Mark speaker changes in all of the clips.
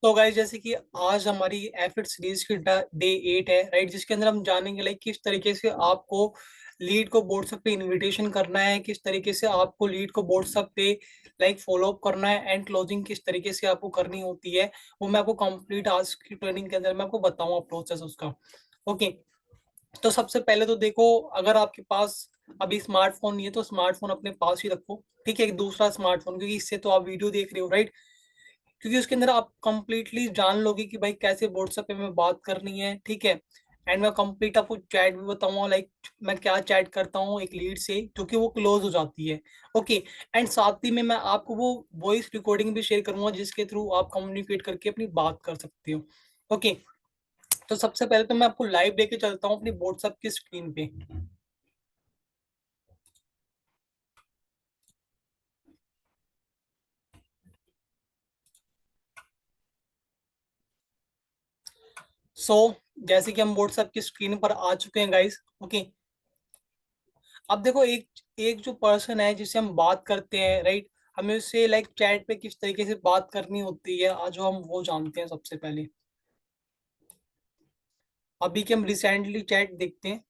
Speaker 1: So guys, जैसे कि आज हमारी एफिड सीरीज की डे 8 है, राइट, जिसके अंदर हम जानेंगे लाइक किस तरीके से आपको लीड को व्हाट्सएप पे इनविटेशन करना है, किस तरीके से आपको लीड को व्हाट्सएप पे लाइक फॉलो अप करना है, एंड क्लोजिंग किस तरीके से आपको करनी होती है। वो मैं आपको कंप्लीट आज की ट्रेनिंग के अंदर मैं आपको बताऊंगा प्रोसेस उसका। ओके। तो सबसे पहले तो देखो, अगर आपके पास अभी स्मार्टफोन नहीं है तो स्मार्टफोन अपने पास ही रखो। ठीक है, एक दूसरा स्मार्टफोन, क्योंकि इससे तो आप वीडियो देख रहे हो, राइट। क्योंकि उसके अंदर आप कंप्लीटली जान लोगे कि भाई कैसे व्हाट्सएप पे में बात करनी है। ठीक है। एंड मैं कंप्लीट आपको चैट भी बताऊंगा, लाइक मैं क्या चैट करता हूँ एक लीड से जो कि वो क्लोज हो जाती है। ओके। एंड साथ ही में मैं आपको वो वॉइस रिकॉर्डिंग भी शेयर करूंगा जिसके थ्रू आप कम्युनिकेट करके अपनी बात कर सकते हो। ओके। तो सबसे पहले तो मैं आपको लाइव लेके चलता हूँ अपनी व्हाट्सएप की स्क्रीन पे। सो जैसे कि हम व्हाट्सएप की स्क्रीन पर आ चुके हैं गाइस। ओके। अब देखो, एक एक जो पर्सन है जिससे हम बात करते हैं, राइट, हमें उससे लाइक चैट पे किस तरीके से बात करनी होती है आज हम वो जानते हैं सबसे पहले। अभी के हम रिसेंटली चैट देखते हैं।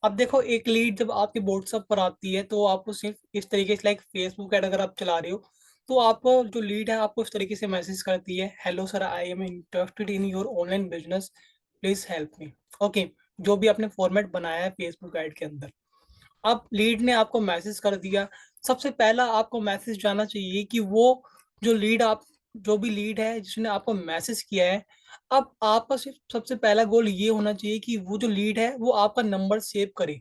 Speaker 1: अब देखो, एक लीड जब आपके व्हाट्सएप पर आती है तो आपको सिर्फ इस तरीके से, लाइक फेसबुक ऐड अगर आप चला रहे हो तो आपको जो लीड है आपको इस तरीके से मैसेज करती है, hello sir, I am interested in your online business, please help me. Okay. जो भी आपने फॉर्मेट बनाया है फेसबुक ऐड के अंदर, अब लीड ने आपको मैसेज कर दिया। सबसे पहला आपको मैसेज जाना चाहिए कि वो जो लीड आप जो भी लीड है जिसने आपको मैसेज किया है, अब आपका सिर्फ सबसे पहला गोल ये होना चाहिए कि वो जो लीड है वो आपका नंबर सेव करे।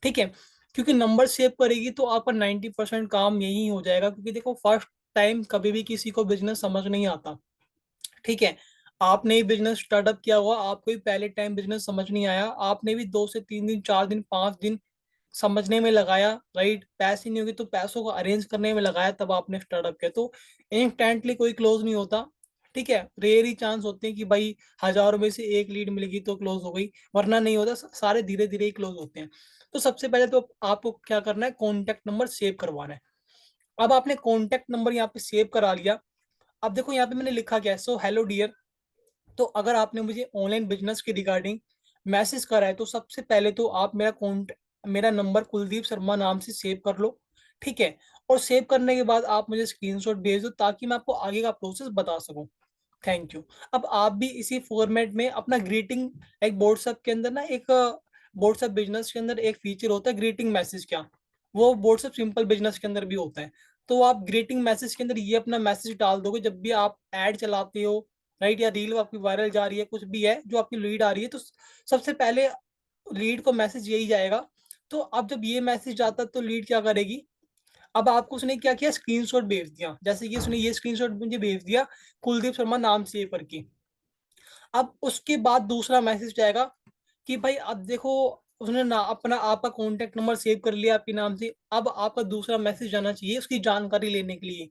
Speaker 1: ठीक है। क्योंकि नंबर सेव करेगी तो आपका 90% काम यही हो जाएगा, क्योंकि देखो, फर्स्ट टाइम कभी भी किसी को बिजनेस समझ नहीं आता। ठीक है। आपने ही बिजनेस स्टार्टअप किया हुआ, आपको ही पहले टाइम बिजनेस समझ नहीं आया, आपने भी 2 से 3 दिन, 4 दिन, 5 दिन समझने में लगाया, राइट। पैसे नहीं होगी तो पैसों को अरेंज करने में लगाया, तब आपने स्टार्टअप किया। तो इंस्टेंटली कोई क्लोज नहीं होता। ठीक है, रेयर ही चांस होते हैं कि भाई हजारों में से एक लीड मिलेगी तो क्लोज हो गई, वरना नहीं होता, सारे धीरे धीरे ही क्लोज होते हैं। तो सबसे पहले तो आपको क्या करना है, कॉन्टेक्ट नंबर सेव करवाना है। अब आपने कॉन्टेक्ट नंबर यहाँ पे सेव करा लिया। अब देखो यहाँ पे मैंने लिखा क्या है, सो हेलो डियर। तो अगर आपने मुझे ऑनलाइन बिजनेस के रिगार्डिंग मैसेज करा है तो सबसे पहले तो आप मेरा नंबर कुलदीप शर्मा नाम से सेव कर लो। ठीक है। और सेव करने के बाद आप मुझे स्क्रीनशॉट भेज दो ताकि मैं आपको आगे का प्रोसेस बता सकूं। Thank you. अब आप भी इसी फॉर्मेट में अपना ग्रीटिंग, एक व्हाट्सएप के अंदर ना, एक व्हाट्सएप बिजनेस के अंदर एक फीचर होता है ग्रीटिंग मैसेज क्या, वो व्हाट्सएप सिंपल बिजनेस के अंदर भी होता है। तो आप ग्रीटिंग मैसेज के अंदर ये अपना मैसेज डाल दोगे जब भी आप ऐड चलाते हो, राइट, या रील आपकी वायरल जा रही है, कुछ भी है जो आपकी लीड आ रही है, तो सबसे पहले लीड को मैसेज यही जाएगा। तो अब जब ये मैसेज जाता है तो लीड क्या करेगी, अब आपको उसने क्या किया, स्क्रीनशॉट भेज दिया, जैसे कि उसने ये स्क्रीनशॉट मुझे भेज दिया कुलदीप शर्मा नाम सेव करके। अब उसके बाद दूसरा मैसेज जाएगा कि भाई अब देखो, उसने ना अपना आपका कॉन्टेक्ट नंबर सेव कर लिया आपके नाम से, अब आपका दूसरा मैसेज जाना चाहिए उसकी जानकारी लेने के लिए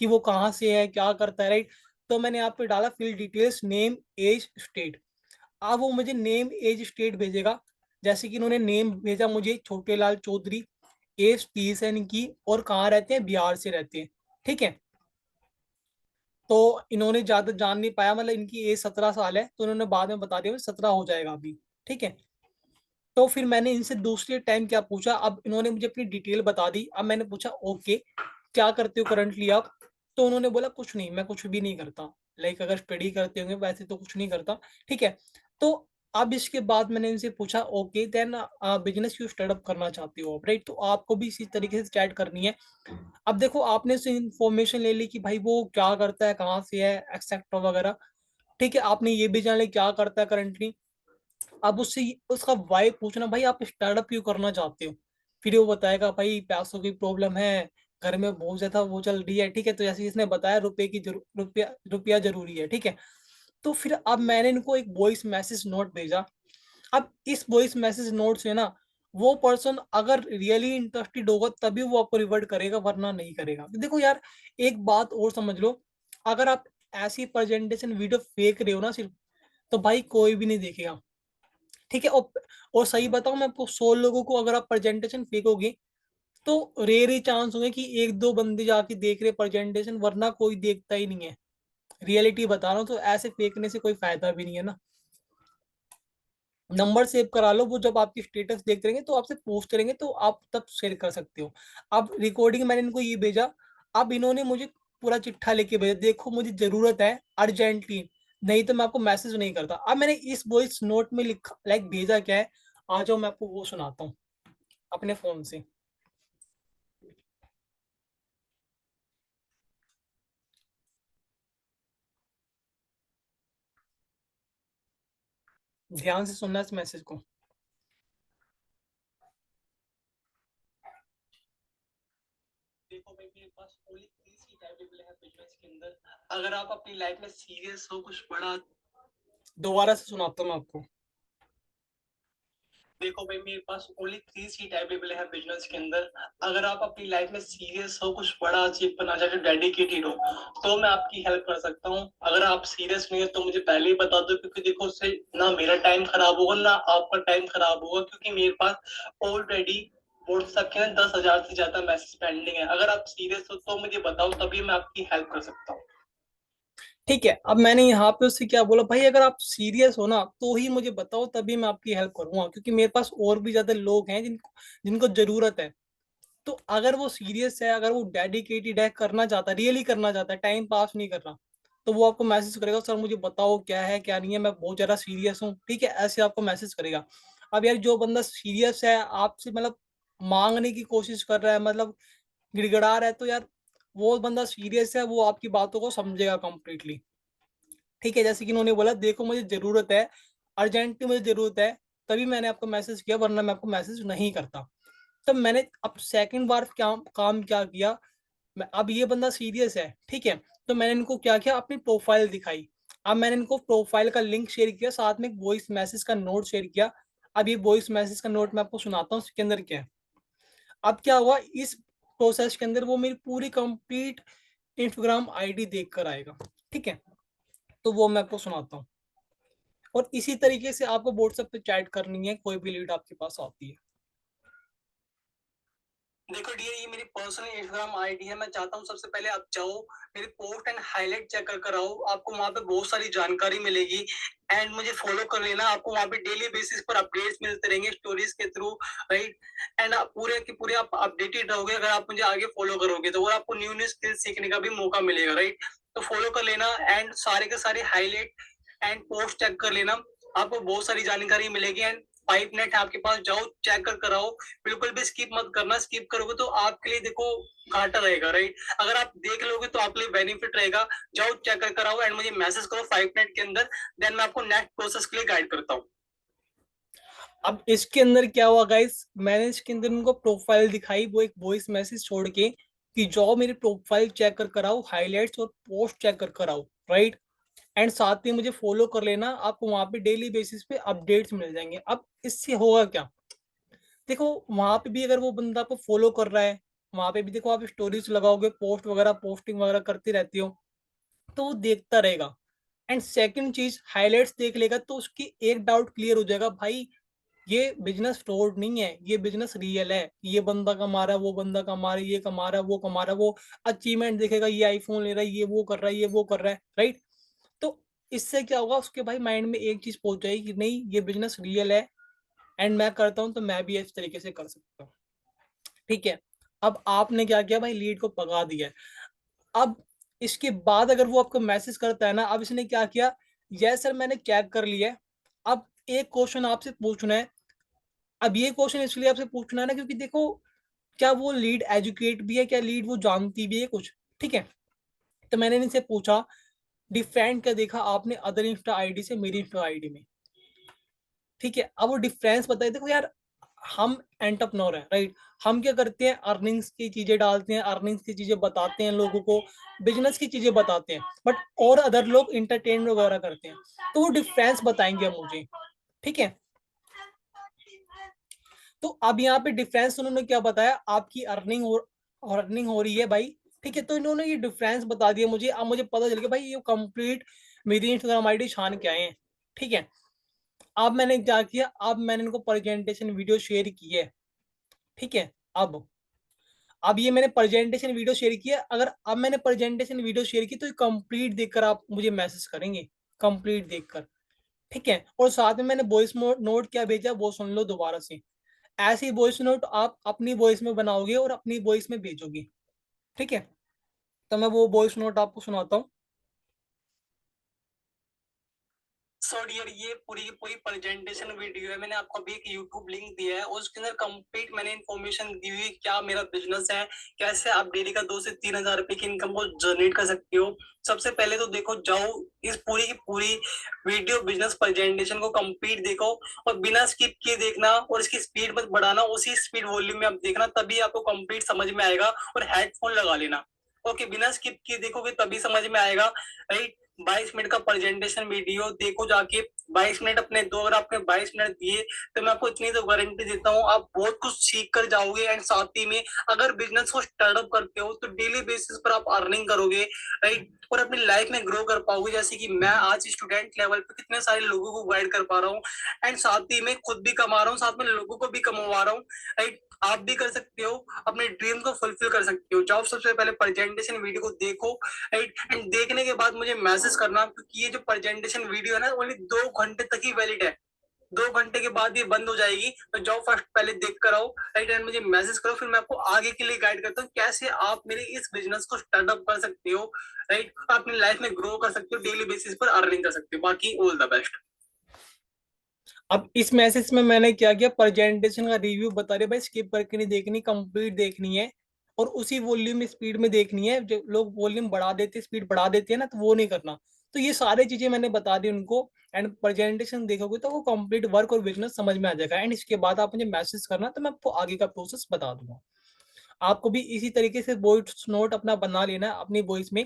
Speaker 1: कि वो कहाँ से है, क्या करता है, राइट। तो मैंने यहाँ पे डाला fill details, name, age, state. अब वो मुझे नेम, एज, स्टेट भेजेगा। जैसे कि इन्होंने नेम भेजा मुझे छोटे लाल चौधरी, एज 30 है इनकी, और कहाँ रहते हैं, बिहार से रहते हैं। ठीक है। तो इन्होंने ज्यादा जान नहीं पाया, मतलब इनकी एज 17 साल है, तो इन्होंने बाद में बता दिया 17 हो जाएगा अभी। ठीक है। तो फिर मैंने इनसे दूसरे टाइम क्या पूछा, अब इन्होंने मुझे अपनी डिटेल बता दी। अब मैंने पूछा ओके, क्या करते हो करंटली आप। तो उन्होंने बोला कुछ नहीं, मैं कुछ भी नहीं करता, लाइक अगर स्टडी करते होंगे वैसे तो कुछ नहीं करता। ठीक है। तो अब इसके बाद मैंने इनसे पूछा, ओके देन बिजनेस क्यों स्टार्टअप करना चाहते हो आप, राइट? तो आपको भी इसी तरीके से चैट करनी है। अब देखो, आपने उससे इन्फॉर्मेशन ले ली कि भाई वो क्या करता है, कहाँ से है, एक्सेट्रा वगैरह। ठीक है, आपने ये भी जान लिया क्या करता है करंटली। अब उससे उसका वाई पूछना, भाई आप स्टार्टअप क्यों करना चाहते हो। फिर वो बताएगा, भाई पैसों की प्रॉब्लम है, घर में बहुत ज्यादा वो चल रही है। ठीक है, तो जैसे इसने बताया, रुपया रुपया जरूरी है। ठीक है, तो फिर अब मैंने इनको एक वॉइस मैसेज नोट भेजा। अब इस वॉइस मैसेज नोट से ना, वो पर्सन अगर रियली इंटरेस्टेड होगा तभी वो आपको रिवर्ट करेगा, वरना नहीं करेगा। देखो यार, एक बात और समझ लो, अगर आप ऐसी प्रेजेंटेशन वीडियो फेंक रहे हो ना सिर्फ, तो भाई कोई भी नहीं देखेगा। ठीक है, और सही बताऊं मैं आपको, 100 लोगों को अगर आप प्रेजेंटेशन फेंकोगे, तो रेयर ही चांस होंगे कि एक दो बंदे जाके देख रहे प्रेजेंटेशन, वरना कोई देखता ही नहीं है। रियलिटी बता रहा हूँ, तो ऐसे फेंकने से कोई फायदा भी नहीं है ना। नंबर सेव करा लो, वो जब आपकी स्टेटस देखते रहेंगे तो आपसे पूछते रहेंगे, तो आप तब शेयर कर सकते हो। अब रिकॉर्डिंग मैंने इनको ये भेजा। अब इन्होंने मुझे पूरा चिट्ठा लेके भेजा, देखो मुझे जरूरत है अर्जेंटली, नहीं तो मैं आपको मैसेज नहीं करता। अब मैंने इस वॉइस नोट में लिखा, लाइक भेजा क्या है, आ जाओ मैं आपको वो सुनाता हूँ अपने फोन से। ध्यान से सुनना इस मैसेज को। देखो भाई, मेरे पास ओनली 3 सीट अवेलेबल है बिजनेस के अंदर। अगर आप अपनी लाइफ में सीरियस हो, कुछ बड़ा। दोबारा से सुनाता हूँ मैं आपको। देखो भाई, मेरे पास ओनली 3 सीट अवेलेबल है बिजनेस के अंदर। अगर आप अपनी लाइफ में सीरियस हो, कुछ बड़ा अचीव करना चाहते हो, डेडिकेटेड हो, तो मैं आपकी हेल्प कर सकता हूँ। अगर आप सीरियस नहीं हो तो मुझे पहले ही बता दो, क्योंकि देखो उससे ना मेरा टाइम खराब होगा ना आपका टाइम खराब होगा, क्योंकि मेरे पास ऑलरेडी व्हाट्सएप के ना 10,000 से ज्यादा मैसेज पेंडिंग है। अगर आप सीरियस हो तो मुझे बताओ, तभी मैं आपकी हेल्प कर सकता हूँ। ठीक है, अब मैंने यहाँ पे उससे क्या बोला, भाई अगर आप सीरियस हो ना तो ही मुझे बताओ, तभी मैं आपकी हेल्प करूंगा, क्योंकि मेरे पास और भी ज्यादा लोग हैं जिनको जिनको जरूरत है। तो अगर वो सीरियस है, अगर वो डेडिकेटेड है, करना चाहता है, रियली करना चाहता है, टाइम पास नहीं कर रहा, तो वो आपको मैसेज करेगा, सर मुझे बताओ क्या है क्या नहीं है, मैं बहुत ज्यादा सीरियस हूँ। ठीक है, ऐसे आपको मैसेज करेगा। अब यार, जो बंदा सीरियस है आपसे, मतलब मांगने की कोशिश कर रहा है, मतलब गिड़गिड़ा रहा है, तो यार वो बंदा सीरियस है, वो आपकी बातों को समझेगा कंप्लीटली। ठीक है, जैसे कि इन्होंने बोला, देखो मुझे जरूरत है, अर्जेंटली मुझे जरूरत है, तभी मैंने आपको मैसेज किया, वरना मैं आपको मैसेज नहीं करता। तब मैंने अब सेकंड बार क्या काम क्या किया, मैं, अब ये बंदा सीरियस है, ठीक है, तो मैंने इनको क्या किया, अपनी प्रोफाइल दिखाई। अब मैंने इनको प्रोफाइल का लिंक शेयर किया, साथ में एक वॉइस मैसेज का नोट शेयर किया। अब ये वॉइस मैसेज का नोट मैं आपको सुनाता हूँ, इसके अंदर क्या है। अब क्या हुआ, इस प्रोसेस के अंदर वो मेरी पूरी कंप्लीट इंस्टाग्राम आईडी देख कर आएगा। ठीक है, तो वो मैं आपको सुनाता हूँ। और इसी तरीके से आपको व्हाट्सएप पे चैट करनी है, कोई भी लीड आपके पास आती है। देखो डियर, ये मेरी पर्सनल इंस्टाग्राम आईडी है। मैं चाहता हूँ सबसे पहले आप जाओ, मेरे पोस्ट एंड हाईलाइट चेक कर कर आओ, आपको वहां पे बहुत सारी जानकारी मिलेगी। एंड मुझे फॉलो कर लेना, आपको वहां पे डेली बेसिस पर अपडेट्स मिलते रहेंगे स्टोरीज के थ्रू, राइट? एंड आप पूरे के पूरे आप अपडेटेड रहोगे अगर आप मुझे आगे फॉलो करोगे, तो और आपको न्यू न्यू स्किल सीखने का भी मौका मिलेगा, राइट? तो फॉलो कर लेना, एंड सारे के सारे हाईलाइट एंड पोस्ट चेक कर लेना, आपको बहुत सारी जानकारी मिलेगी। एंड 5 मिनट आपके पास, जाओ चेक कर कराओ, बिल्कुल भी स्किप मत करना। स्किप करोगे तो आपके लिए देखो घाटा रहेगा, राइट? अगर आप देख लोगे तो आपके लिए बेनिफिट रहेगा। जाओ चेक कर कराओ एंड मुझे मैसेज करो 5 मिनट के अंदर, देन मैं आपको नेक्स्ट प्रोसेस के लिए गाइड करता हूँ। अब इसके अंदर क्या हुआ गाइस, मैंने इसके अंदर उनको प्रोफाइल दिखाई, वो एक वॉइस मैसेज छोड़ के, कि जाओ मेरी प्रोफाइल चेक कर कराओ, हाईलाइट्स और पोस्ट चेक कर कराओ, राइट? एंड साथ ही मुझे फॉलो कर लेना, आपको वहां पे डेली बेसिस पे अपडेट्स मिल जाएंगे। अब इससे होगा क्या, देखो वहां पे भी अगर वो बंदा आपको फॉलो कर रहा है, वहां पे भी देखो आप स्टोरीज लगाओगे, पोस्ट वगैरह पोस्टिंग वगैरह करती रहती हो, तो वो देखता रहेगा। एंड सेकंड चीज, हाईलाइट्स देख लेगा तो उसकी एक डाउट क्लियर हो जाएगा, भाई ये बिजनेस फ्रॉड नहीं है, ये बिजनेस रियल है। ये बंदा कमा रहा है, वो बंदा कमा रहा है, ये कमा रहा है, वो कमा रहा है, वो अचीवमेंट देखेगा, ये आईफोन ले रहा है, ये वो कर रहा है, ये वो कर रहा है, राइट? तो इससे क्या होगा, उसके भाई माइंड में एक चीज पहुंच जाएगी कि नहीं, ये बिजनेस रियल है, एंड मैं करता हूँ तो मैं भी इस तरीके से कर सकता हूँ। ठीक है, अब आपने क्या किया भाई, लीड को भगा दिया है। अब इसके बाद अगर वो आपको मैसेज करता है ना, अब इसने क्या किया, यस सर मैंने चेक कर लिया है, अब एक क्वेश्चन आपसे पूछना है। अब ये क्वेश्चन इसलिए आपसे पूछना है ना, क्योंकि देखो क्या वो लीड एजुकेट भी है, क्या लीड वो जानती भी है कुछ, ठीक है। तो मैंने इनसे पूछा डिफरेंट क्या देखा आपने अदर इंस्टा आईडी से मेरी इंस्टा आईडी में, ठीक है। अब वो डिफरेंस बताइए। देखो यार, हम एंटरप्रेन्योर हैं, राइट। हम क्या करते हैं, अर्निंग्स की चीजें डालते हैं, अर्निंग्स की चीजें बताते हैं लोगों को, बिजनेस की चीजें बताते हैं, बट और अदर लोग इंटरटेनमेंट वगैरह करते हैं। तो वो डिफरेंस बताएंगे मुझे, ठीक है। तो अब यहाँ पे डिफरेंस उन्होंने क्या बताया, आपकी अर्निंग हो रही है भाई, ठीक है। तो इन्होंने ये डिफरेंस बता दिया मुझे। अब मुझे पता चल गया भाई ये कंप्लीट मेरी इंस्टाग्राम आईडी छान के आए हैं, ठीक है। अब मैंने क्या किया, अब मैंने इनको प्रेजेंटेशन वीडियो शेयर की है, ठीक है। अब ये मैंने प्रेजेंटेशन वीडियो शेयर किया। अगर अब मैंने प्रेजेंटेशन वीडियो शेयर की तो कंप्लीट देखकर आप मुझे मैसेज करेंगे, कंप्लीट देखकर, ठीक है। और साथ में मैंने वॉइस नोट क्या भेजा वो सुन लो दोबारा से। ऐसी वॉइस नोट आप अपनी वॉइस में बनाओगे और अपनी वॉइस में भेजोगे, ठीक है। तो मैं वो वॉइस नोट आपको सुनाता हूँ। सो डियर, ये पूरी की पूरी प्रेजेंटेशन वीडियो है। मैंने आपको अभी एक यूट्यूब लिंक दिया है, उसके अंदर कंप्लीट मैंने इन्फॉर्मेशन दी हुई क्या मेरा बिजनेस है, कैसे आप डेली का 2 से 3 हजार रुपए की इनकम को जनरेट कर सकते हो। सबसे पहले तो देखो, जाओ इस पूरी की पूरी वीडियो बिजनेस प्रेजेंटेशन को कंप्लीट देखो, और बिना स्किप किए देखना, और इसकी स्पीड मत बढ़ाना, उसी स्पीड वॉल्यूम में आप देखना, तभी आपको कंप्लीट समझ में आएगा। और हेडफोन लगा लेना, ओके। बिना स्किप किए देखोगे तभी समझ में आएगा, राइट। 22 मिनट का प्रेजेंटेशन वीडियो देखो जाके। 22 मिनट अपने दो, अगर आपने 22 मिनट दिए तो मैं आपको इतनी तो गारंटी देता हूँ, आप बहुत कुछ सीख कर जाओगे। एंड साथ ही में अगर बिजनेस को स्टार्टअप करते हो तो डेली बेसिस पर आप अर्निंग करोगे, राइट। और अपनी लाइफ में ग्रो कर पाओगे। जैसे कि मैं आज स्टूडेंट लेवल पे कितने सारे लोगों को गाइड कर पा रहा हूँ, एंड साथ ही में खुद भी कमा रहा हूँ, साथ में लोगों को भी कमवा रहा हूँ, राइट। आप भी कर सकते हो, अपने ड्रीम को फुलफिल कर सकते हो। जाओ सबसे पहले प्रेजेंटेशन वीडियो को देखो, राइट। एंड देखने के बाद मुझे मैसेज करना, क्योंकि ये जो प्रेजेंटेशन वीडियो है ना, ओनली 2 घंटे तक ही वैलिड है। 2 घंटे के बाद ये बंद हो जाएगी। तो जाओ फर्स्ट पहले देख कर आओ, राइट। एंड मुझे मैसेज करो, फिर मैं आपको आगे के लिए गाइड करता हूँ कैसे आप मेरे इस बिजनेस को स्टार्टअप कर सकते हो, राइट। अपनी लाइफ में ग्रो कर सकते हो, डेली बेसिस पर अर्निंग कर सकते हो। बाकी ऑल द बेस्ट। अब इस मैसेज में मैंने क्या किया, प्रेजेंटेशन का रिव्यू बता रहे भाई, स्किप करके नहीं देखनी, कंप्लीट देखनी है। और उसी वॉल्यूम स्पीड में देखनी है। जो लोग वॉल्यूम बढ़ा देते, स्पीड बढ़ा देते हैं ना, तो वो नहीं करना। तो ये सारी चीजें मैंने बता दी उनको। एंड प्रेजेंटेशन देखोगे तो वो कंप्लीट वर्क और बिजनेस समझ में आ जाएगा। एंड इसके बाद आप मुझे मैसेज करना, तो मैं आपको आगे का प्रोसेस बता दूंगा। आपको भी इसी तरीके से वॉइस नोट अपना बना लेना है अपनी वॉइस में।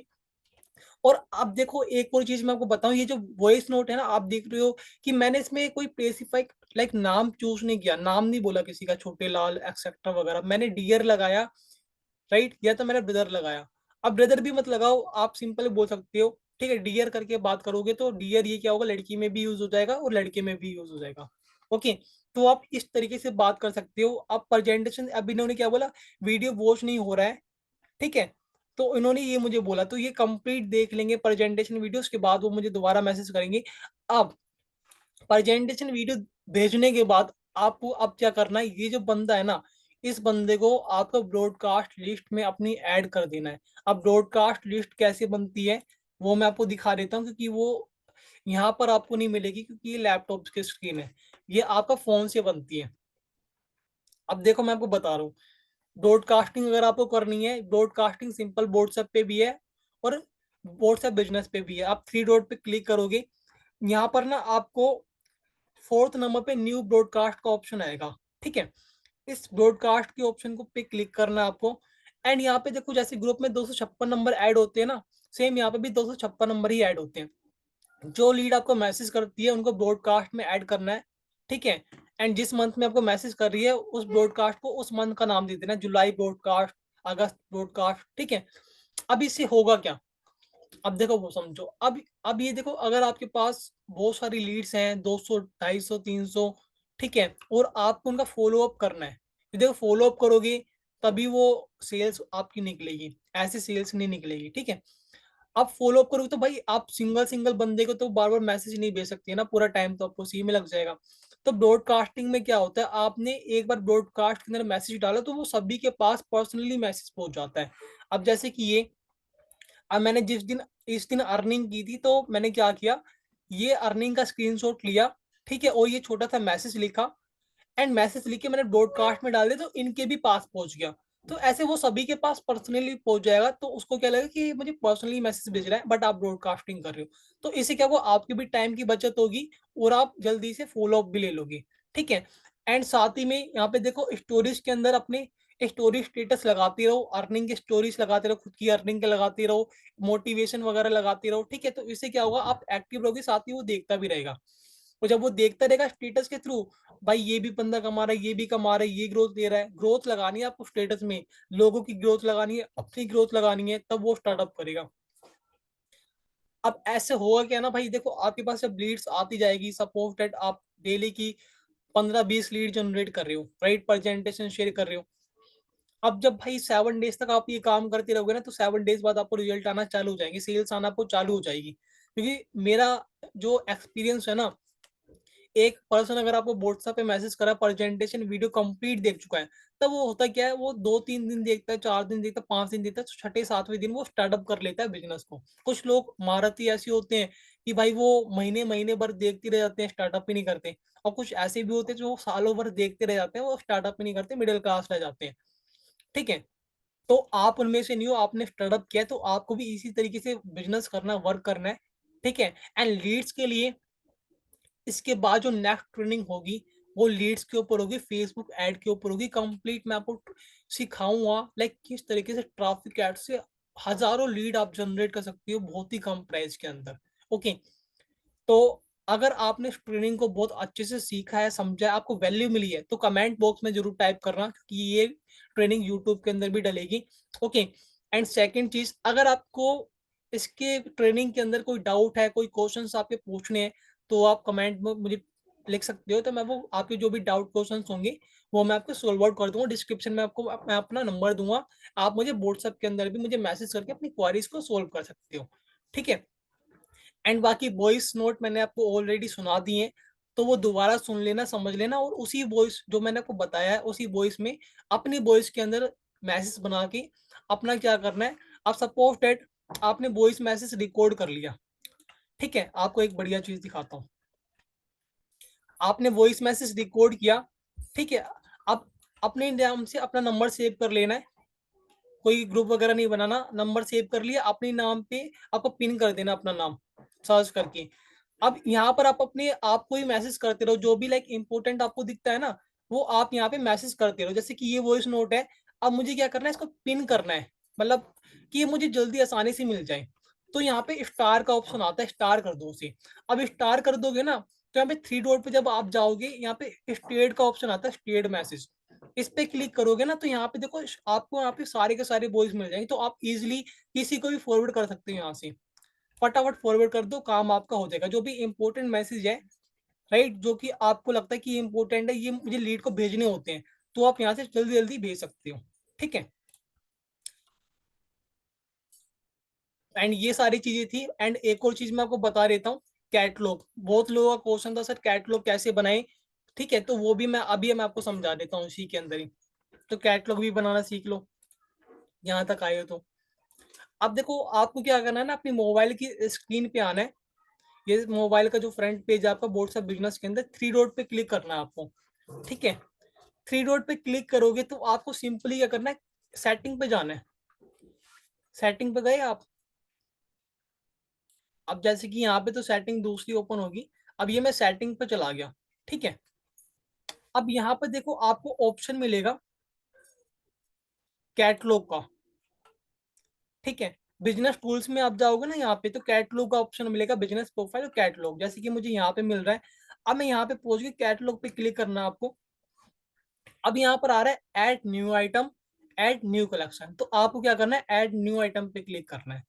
Speaker 1: और अब देखो एक और चीज मैं आपको बताऊं, ये जो वॉइस नोट है ना, आप देख रहे हो कि मैंने इसमें कोई स्पेसिफाइक लाइक नाम चूज नहीं किया, नाम नहीं बोला किसी का, छोटे लाल एक्सेट्रा वगैरह। मैंने डियर लगाया, राइट, या तो मैंने ब्रदर लगाया। अब ब्रदर भी मत लगाओ, आप सिंपल बोल सकते हो, ठीक है। डियर करके बात करोगे तो डियर ये क्या होगा, लड़की में भी यूज हो जाएगा और लड़के में भी यूज हो जाएगा, ओके। तो आप इस तरीके से बात कर सकते हो। आप प्रेजेंटेशन, अब इन्होंने क्या बोला, वीडियो वॉच नहीं हो रहा है, ठीक है। तो इन्होंने ये मुझे बोला, तो ये कंप्लीट देख लेंगे प्रेजेंटेशन वीडियो, उसके बाद वो मुझे दोबारा मैसेज करेंगे। अब प्रेजेंटेशन वीडियो भेजने के बाद आपको अब क्या करना है, ये जो बंदा है ना, इस बंदे को आपको ब्रॉडकास्ट लिस्ट में अपनी ऐड कर देना है। अब ब्रॉडकास्ट लिस्ट कैसे बनती है वो मैं आपको दिखा देता हूँ, क्योंकि वो यहाँ पर आपको नहीं मिलेगी, क्योंकि ये लैपटॉप की स्क्रीन है। ये आपका फोन से बनती है। अब देखो मैं आपको बता रहा हूँ, ब्रॉडकास्टिंग अगर आपको करनी है, ब्रॉडकास्टिंग सिंपल व्हाट्सएप पे भी है और व्हाट्सएप बिजनेस पे भी है। आप थ्री डॉट पे क्लिक करोगे, यहाँ पर ना आपको फोर्थ नंबर पे न्यू ब्रॉडकास्ट का ऑप्शन आएगा, ठीक है। इस ब्रॉडकास्ट के ऑप्शन को पे क्लिक करना है आपको। एंड यहाँ पे देखो, जैसे ग्रुप में 256 नंबर ऐड होते हैं ना, सेम यहाँ पे भी 256 नंबर ही ऐड होते हैं। जो लीड आपको मैसेज करती है उनको ब्रॉडकास्ट में ऐड करना है, ठीक है। एंड जिस मंथ में आपको मैसेज कर रही है उस ब्रॉडकास्ट को उस मंथ का नाम दे देना, जुलाई ब्रॉडकास्ट, अगस्त ब्रॉडकास्ट, ठीक है। अब इससे होगा क्या, अब देखो वो समझो। अब ये देखो, अगर आपके पास बहुत सारी लीड्स हैं, 200 250 300, ठीक है, और आपको उनका फॉलो अप करना है। ये देखो, फॉलो अप करोगे तभी वो सेल्स आपकी निकलेगी, ऐसे सेल्स नहीं निकलेगी, ठीक है। आप फॉलो अप करोगे तो भाई आप सिंगल सिंगल बंदे को तो बार बार मैसेज नहीं भेज सकते ना, पूरा टाइम तो आपको सी में लग जाएगा। तो ब्रॉडकास्टिंग में क्या होता है, आपने एक बार ब्रॉडकास्ट के अंदर मैसेज डाला तो वो सभी के पास पर्सनली मैसेज पहुंच जाता है। अब जैसे कि ये, अब मैंने इस दिन अर्निंग की थी, तो मैंने क्या किया, ये अर्निंग का स्क्रीनशॉट लिया, ठीक है, और ये छोटा सा मैसेज लिखा एंड मैसेज लिख के मैंने ब्रॉडकास्ट में डाल दिया, तो इनके भी पास पहुंच गया। तो ऐसे वो सभी के पास पर्सनली पहुंच जाएगा, तो उसको क्या लगेगा कि ये मुझे पर्सनली मैसेज भेज रहा है, बट आप ब्रॉडकास्टिंग कर रहे हो। तो इससे क्या होगा, आपकी भी टाइम की बचत होगी और आप जल्दी से फॉलो अप भी ले लोगे। ठीक है। एंड साथ ही में यहाँ पे देखो, स्टोरीज के अंदर अपने स्टोरी स्टेटस लगाते रहो, अर्निंग की स्टोरीज लगाते रहो, खुद की अर्निंग के लगाते रहो, मोटिवेशन वगैरह लगाते रहो। ठीक है, तो इससे क्या होगा, आप एक्टिव रहोगे, साथ ही वो देखता भी रहेगा। और जब वो देखता रहेगा स्टेटस के थ्रू, भाई ये भी बंदा कमा रहा है, ये भी कमा रहा है, ये ग्रोथ दे रहा है, ग्रोथ लगानी है आपको स्टेटस में, लोगों की ग्रोथ लगानी है, अपनी ग्रोथ लगानी है, तब वो स्टार्टअप करेगा। अब ऐसे होगा क्या ना भाई, देखो आपके पास जब लीड्स आती जाएगी, सपोज दैट आप डेली की 15-20 लीड जनरेट कर रहे हो, राइट, प्रेजेंटेशन शेयर कर रहे हो। अब जब भाई 7 डेज तक आप ये काम करते रहोगे ना, तो 7 डेज बाद आपको रिजल्ट आना चालू हो जाएंगे, सेल्स आना आपको चालू हो जाएगी। क्योंकि मेरा जो एक्सपीरियंस है ना, एक पर्सन अगर आपको व्हाट्सएप पे मैसेज करा, प्रेजेंटेशन वीडियो कंप्लीट देख चुका है, तब वो होता क्या है, वो 2-3 दिन देखता है, 4 दिन देखता है, 5 दिन देखता है, तो छठे सातवें दिन वो स्टार्टअप कर लेता है बिजनेस को। कुछ लोग महारथी ऐसे होते हैं कि भाई वो महीने महीने भर देखते रह जाते हैं, स्टार्टअप ही नहीं करते। और कुछ ऐसे भी होते हैं जो सालों भर देखते रह जाते हैं, वो स्टार्टअप ही नहीं करते, मिडिल क्लास रह जाते हैं। ठीक है। तो आप उनमें से नहीं हो, आपने स्टार्टअप किया, तो आपको भी इसी तरीके से बिजनेस करना, वर्क करना है। ठीक है। एंड लीड्स के लिए इसके बाद जो नेक्स्ट ट्रेनिंग होगी, वो लीड्स के ऊपर होगी, फेसबुक ऐड के ऊपर होगी कंप्लीट। मैं आपको सिखाऊंगा लाइक किस तरीके से ट्रैफिक ऐड से हजारों लीड आप जनरेट कर सकती हो बहुत ही कम प्राइस के अंदर। ओके। तो अगर आपने इस ट्रेनिंग को बहुत अच्छे से सीखा है, समझा है, आपको वैल्यू मिली है, तो कमेंट बॉक्स में जरूर टाइप करना, क्योंकि ये ट्रेनिंग यूट्यूब के अंदर भी डलेगी। ओके। एंड सेकंड चीज, अगर आपको इसके ट्रेनिंग के अंदर कोई डाउट है, कोई क्वेश्चंस आपके पूछने हैं, तो आप कमेंट में मुझे लिख सकते हो, तो मैं वो आपके जो भी डाउट क्वेश्चंस होंगे, वो मैं आपको सोल्व आउट कर दूंगा। डिस्क्रिप्शन में आपको मैं अपना नंबर दूंगा, आप मुझे व्हाट्सएप के अंदर भी मुझे मैसेज करके अपनी क्वारीज को सोल्व कर सकते हो। ठीक है। एंड बाकी वॉइस नोट मैंने आपको ऑलरेडी सुना दिए हैं, तो वो दोबारा सुन लेना, समझ लेना, और उसी वॉइस जो मैंने आपको बताया है, उसी वॉइस में अपनी वॉइस के अंदर मैसेज बना के अपना क्या करना है। आप सपोज डेट आपने वॉइस मैसेज रिकॉर्ड कर लिया। ठीक है, आपको एक बढ़िया चीज दिखाता हूँ। आपने वॉइस मैसेज रिकॉर्ड किया। ठीक है। अब अपने नाम से अपना नंबर सेव कर लेना है, कोई ग्रुप वगैरह नहीं बनाना, नंबर सेव कर लिया अपने नाम पे, आपको पिन कर देना अपना नाम सर्च करके। अब यहाँ पर आप अपने आप को ही मैसेज करते रहो, जो भी लाइक इंपॉर्टेंट आपको दिखता है ना, वो आप यहाँ पे मैसेज करते रहो। जैसे कि ये वॉइस नोट है, अब मुझे क्या करना है, इसको पिन करना है, मतलब कि ये मुझे जल्दी आसानी से मिल जाए। तो यहाँ पे स्टार का ऑप्शन आता है, स्टार कर दो उसे। अब स्टार कर दोगे ना, तो यहाँ पे 3 डॉट पे जब आप जाओगे, यहाँ पे स्टेट का ऑप्शन आता है, स्टेट मैसेज। इस पे क्लिक करोगे ना, तो यहाँ पे देखो आपको यहाँ पे सारे के सारे वॉइस मिल जाएंगे, तो आप इजिली किसी को भी फॉरवर्ड कर सकते हो यहाँ से। फटाफट फॉरवर्ड कर दो, काम आपका हो जाएगा। जो भी इंपॉर्टेंट मैसेज है, राइट, जो कि आपको लगता है कि इंपॉर्टेंट है, ये मुझे लीड को भेजने होते हैं, तो आप यहाँ से जल्दी जल्दी भेज सकते हो। ठीक है। एंड ये सारी चीजें थी। एंड एक और चीज मैं आपको बता देता हूँ, कैटलॉग। बहुत लोगों का क्वेश्चन था, सर कैटलॉग कैसे बनाए। ठीक है, तो वो भी मैं आपको समझा देता हूँ इसी के अंदर ही। तो कैटलॉग भी बनाना सीख लो, यहाँ तक आए हो तो। अब देखो, आपको क्या करना है ना, अपनी मोबाइल की स्क्रीन पे आना है। ये मोबाइल का जो फ्रंट पेज है आपका व्हाट्सएप बिजनेस के अंदर, 3 डॉट पे क्लिक करना है आपको। ठीक है। 3 डॉट पे क्लिक करोगे तो आपको सिंपली क्या करना है, सेटिंग पे जाना है। सेटिंग पे गए आप। अब जैसे कि यहाँ पे तो सेटिंग दूसरी ओपन होगी, अब ये मैं सेटिंग पे चला गया। ठीक है। अब यहाँ पे देखो, आपको ऑप्शन मिलेगा कैटलॉग का। ठीक है। बिजनेस टूल्स में आप जाओगे ना, यहाँ पे तो कैटलॉग का ऑप्शन मिलेगा, बिजनेस प्रोफाइल और कैटलॉग, जैसे कि मुझे यहाँ पे मिल रहा है। अब मैं यहाँ पे पहुंच गई, कैटलॉग पे क्लिक करना है आपको। अब यहाँ पर आ रहा है add new item, add new collection, तो आपको क्या करना है, ऐड न्यू आइटम पे क्लिक करना है।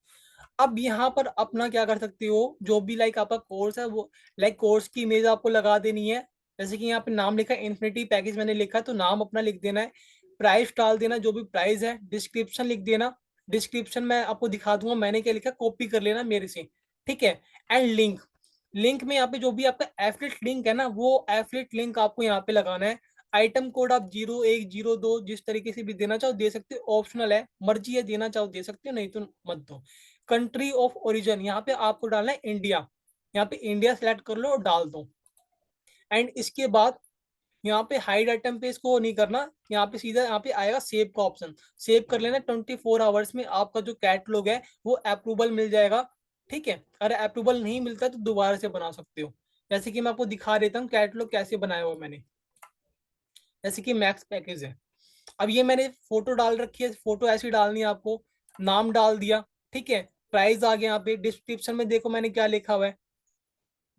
Speaker 1: अब यहाँ पर अपना क्या कर सकते हो, जो भी लाइक आपका कोर्स है, वो लाइक कोर्स की इमेज आपको लगा देनी है। जैसे कि यहाँ पे नाम लिखा है इन्फिनिटी पैकेज, मैंने लिखा है, तो नाम अपना लिख देना है। प्राइस डाल देना, जो भी प्राइस है। डिस्क्रिप्शन लिख देना, डिस्क्रिप्शन में आपको दिखा दूंगा मैंने क्या लिखा, कॉपी कर लेना मेरे से। ठीक है। एंड लिंक, लिंक में यहाँ पे जो भी आपका एफिलिएट लिंक है ना, वो एफिलिएट लिंक आपको यहाँ पे लगाना है। आइटम कोड आप 0102 जिस तरीके से भी देना चाहो दे सकते हो, ऑप्शनल है, मर्जी है, देना चाहो दे सकते हो, नहीं तो मत दो। कंट्री ऑफ ओरिजिन यहाँ पे आपको डालना है इंडिया, यहाँ पे इंडिया सेलेक्ट कर लो और डाल दो। एंड इसके बाद यहाँ पे हाइड आइटम पे इसको नहीं करना, यहाँ पे सीधा यहाँ पे आएगा सेव का ऑप्शन, सेव कर लेना। 24 आवर्स में आपका जो कैटलॉग है वो अप्रूवल मिल जाएगा। ठीक है, अगर अप्रूवल नहीं मिलता तो दोबारा से बना सकते हो। जैसे कि मैं आपको दिखा देता हूँ कैटलॉग कैसे बनाया हुआ मैंने। जैसे कि मैक्स पैकेज है, अब ये मैंने फोटो डाल रखी है, फोटो ऐसी डालनी है आपको, नाम डाल दिया। ठीक है, प्राइस आ गया यहाँ पे। डिस्क्रिप्शन में देखो मैंने क्या लिखा हुआ है,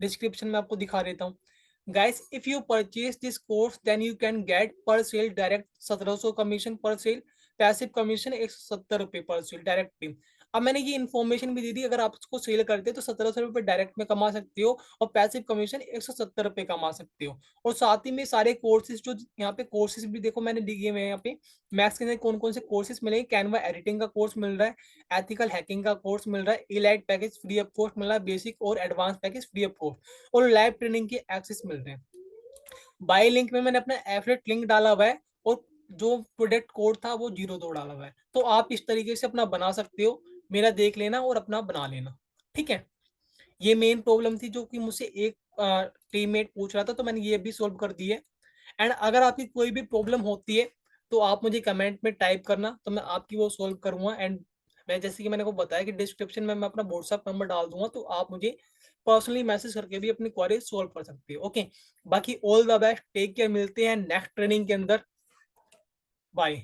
Speaker 1: डिस्क्रिप्शन में आपको दिखा देता हूँ। Guys if you purchase this course then you can get per sale direct 1700 commission per sale, passive commission 170 रुपए पर सेल डायरेक्ट टीम। अब मैंने ये इन्फॉर्मेशन भी दी थी, अगर आप उसको सेल करते हो तो 1700 रुपए डायरेक्ट में कमा सकते हो और पैसिव कमीशन 170 रुपए कमा सकते हो। और साथ ही में सारे कोर्सेज जो यहाँ पे कोर्सेज भी देखो मैंने दिए हुए हैं यहाँ पे। मैथ्स के अंदर कौन कौन से कोर्सेज मिलेंगे, कैनवा एडिटिंग का कोर्स मिल रहा है, एथिकल हैकिंग का कोर्स मिल रहा है, elite package free of cost मिल रहा है, बेसिक और advance package free of cost, और लाइव ट्रेनिंग के एक्सेस मिल रहे हैं। बाय लिंक में मैंने अपना एफिलिएट लिंक डाला हुआ है और जो प्रोडक्ट कोड था वो 02 डाला हुआ है। तो आप इस तरीके से अपना बना सकते हो, मेरा देख लेना और अपना बना लेना। ठीक है, ये मेन प्रॉब्लम थी जो कि मुझसे एक टीममेट पूछ रहा था, तो मैंने ये भी सोल्व कर दी है। एंड अगर आपकी कोई भी प्रॉब्लम होती है तो आप मुझे कमेंट में टाइप करना, तो मैं आपकी वो सोल्व करूंगा। एंड मैं जैसे कि मैंने को बताया कि डिस्क्रिप्शन में मैं अपना व्हाट्सएप नंबर डाल दूंगा, तो आप मुझे पर्सनली मैसेज करके भी अपनी क्वेरी सोल्व कर सकते हो। ओके, बाकी all the best, take care, मिलते हैं नेक्स्ट ट्रेनिंग के अंदर। बाय।